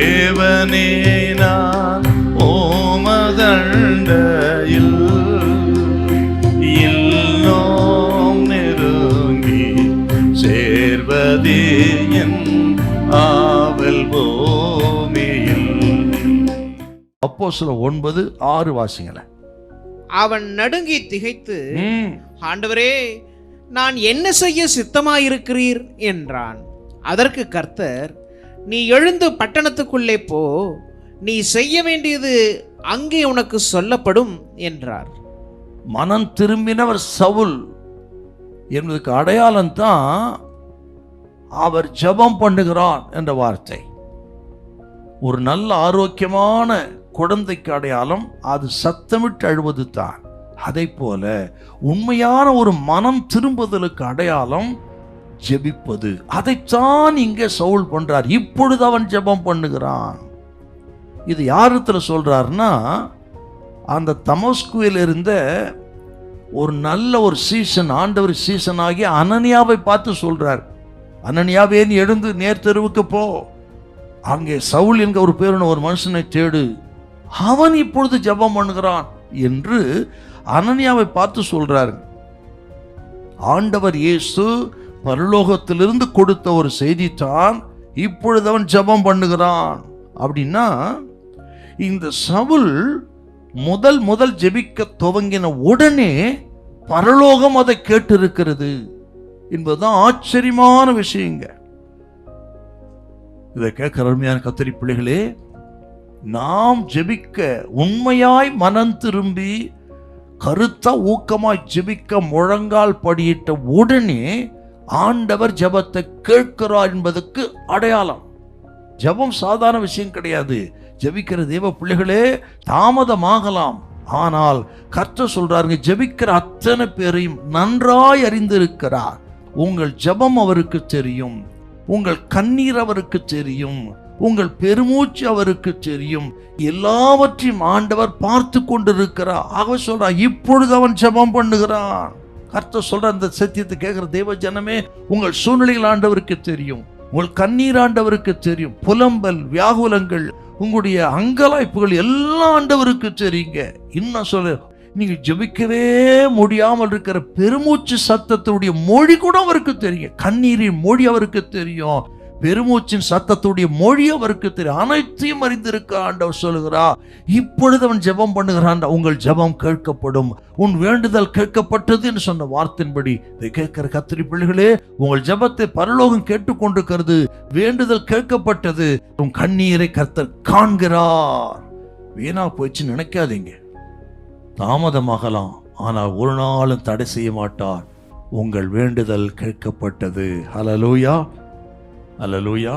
தேவனே நான் ஓமதண்டையில் இன்னும் நெருங்கி சேர்வதே என் ஆவல் பூமியில். அப்போஸ்தலர் 9:6 வாசிங்களேன். அவன் நடுங்கி திகைத்து, ஆண்டவரே, நான் என்ன செய்ய சித்தமாயிருக்கிறீர் என்றான். அதற்கு கர்த்தர், நீ எழுந்து பட்டணத்துக்குள்ளே போ, நீ செய்ய வேண்டியது அங்கே உனக்கு சொல்லப்படும் என்றார். மனம் திரும்பினவர் சவுல் என்பதற்கு அடையாளம் தான் அவர் ஜெபம் பண்ணுகிறான் என்ற வார்த்தை. ஒரு நல்ல ஆரோக்கியமான குழந்தைக்கு அடையாளம் அது சத்தமிட்டு அழுவது தான். அதை போல உண்மையான ஒரு மனம் திரும்புதலுக்கு அடையாளம் ஜெபிப்பது. அதைத்தான் இங்கே சவுல் பண்றார். இப்பொழுது அவன் ஜெபம் பண்ணுகிறான். இது யாரிடத்துல சொல்றாருன்னா, அந்த தமஸ்குவில் இருந்த ஒரு நல்ல ஒரு சீசன், ஆண்டவர் சீசன் ஆகிய அனனியாவை பார்த்து சொல்றார். அனனியாவே, நீ எழுந்து நேர் தெருவுக்கு போ, அங்கே சவுல் என்கிற ஒரு பேருன ஒரு மனுஷனை தேடு, அவன் இப்பொழுது ஜெபம் பண்ணுகிறான் என்று அனனியாவை பார்த்து சொல்றாரு. ஆண்டவர் இயேசு பரலோகத்திலிருந்து கொடுத்த ஒரு செய்தி தான் இப்பொழுது அவன் ஜெபம் பண்ணுகிறான். அப்படின்னா இந்த சவுல் முதல் ஜெபிக்க துவங்கின உடனே பரலோகம் அதை கேட்டிருக்கிறது என்பதுதான் ஆச்சரியமான விஷயங்க. இதை கேட்கிற அருமையான கர்த்தருடைய பிள்ளைகளே, நாம் ஜெபிக்க உண்மையாய் மனம் திரும்பி கருத்தா ஊக்கமாய் ஜெபிக்க முழங்கால் படியிட்ட உடனே ஆண்டவர் ஜெபத்தை கேட்கிறார் என்பதற்கு அடையாளம். ஜெபம் சாதாரண விஷயம் கிடையாது. ஜெபிக்கிற தேவ பிள்ளைகளே, தாமதமாகலாம், ஆனால் கர்த்தர் சொல்றாருங்க, ஜெபிக்கிற அத்தனை பேரையும் நன்றாய் அறிந்திருக்கிறார். உங்கள் ஜெபம் அவருக்கு தெரியும், உங்கள் கண்ணீர் அவருக்கு தெரியும், உங்கள் பெருமூச்சு அவருக்கு தெரியும், எல்லாவற்றையும் ஆண்டவர் பார்த்து கொண்டிருக்கிறார். ஆக சொல்றார், இப்பொழுது அவன் ஜெபம் பண்ணுகிறான். கர்த்தர் சொல்ற அந்த சத்தியத்தை கேட்கிற தேவ ஜனமே, உங்கள் சூழ்நிலைகள் ஆண்டவருக்கு தெரியும், உங்கள் கண்ணீர் ஆண்டவருக்கு தெரியும், புலம்பல் வியாகுலங்கள் உங்களுடைய அங்கலாய்ப்புகள் எல்லாம் ஆண்டவருக்கு தெரியுங்க. இன்னும் சொல்ல, நீங்க ஜெபிக்கவே முடியாமல் இருக்கிற பெருமூச்சு சத்தத்துடைய மொழி கூட அவருக்கு தெரியும். கண்ணீரின் மொழி அவருக்கு தெரியும், பெருமூச்சின் சத்தத்துடைய மொழி அவருக்கு தெரியும். அனைத்தையும் அறிந்திருக்க ஆண்டவர் சொல்லுகிறா, இப்பொழுது அவன் ஜெபம் பண்ணுகிறான், உங்கள் ஜெபம் கேட்கப்படும், உன் வேண்டுதல் கேட்கப்பட்டது என்று சொன்ன வார்த்தையின்படி இதை கேட்கிற கர்த்தருடைய பிள்ளைகளே, உங்கள் ஜெபத்தை பரலோகம் கேட்டுக்கொண்டிருக்கிறது, வேண்டுதல் கேட்கப்பட்டது, உன் கண்ணீரை கர்த்தர் காண்கிறார். வீணா போயிடுச்சு நினைக்காதீங்க. தாமதமாகலாம், ஆனால் ஒரு நாளும் தடை செய்ய மாட்டார். உங்கள் வேண்டுதல் கேட்கப்பட்டது. ஹல்லேலூயா, ஹல்லேலூயா.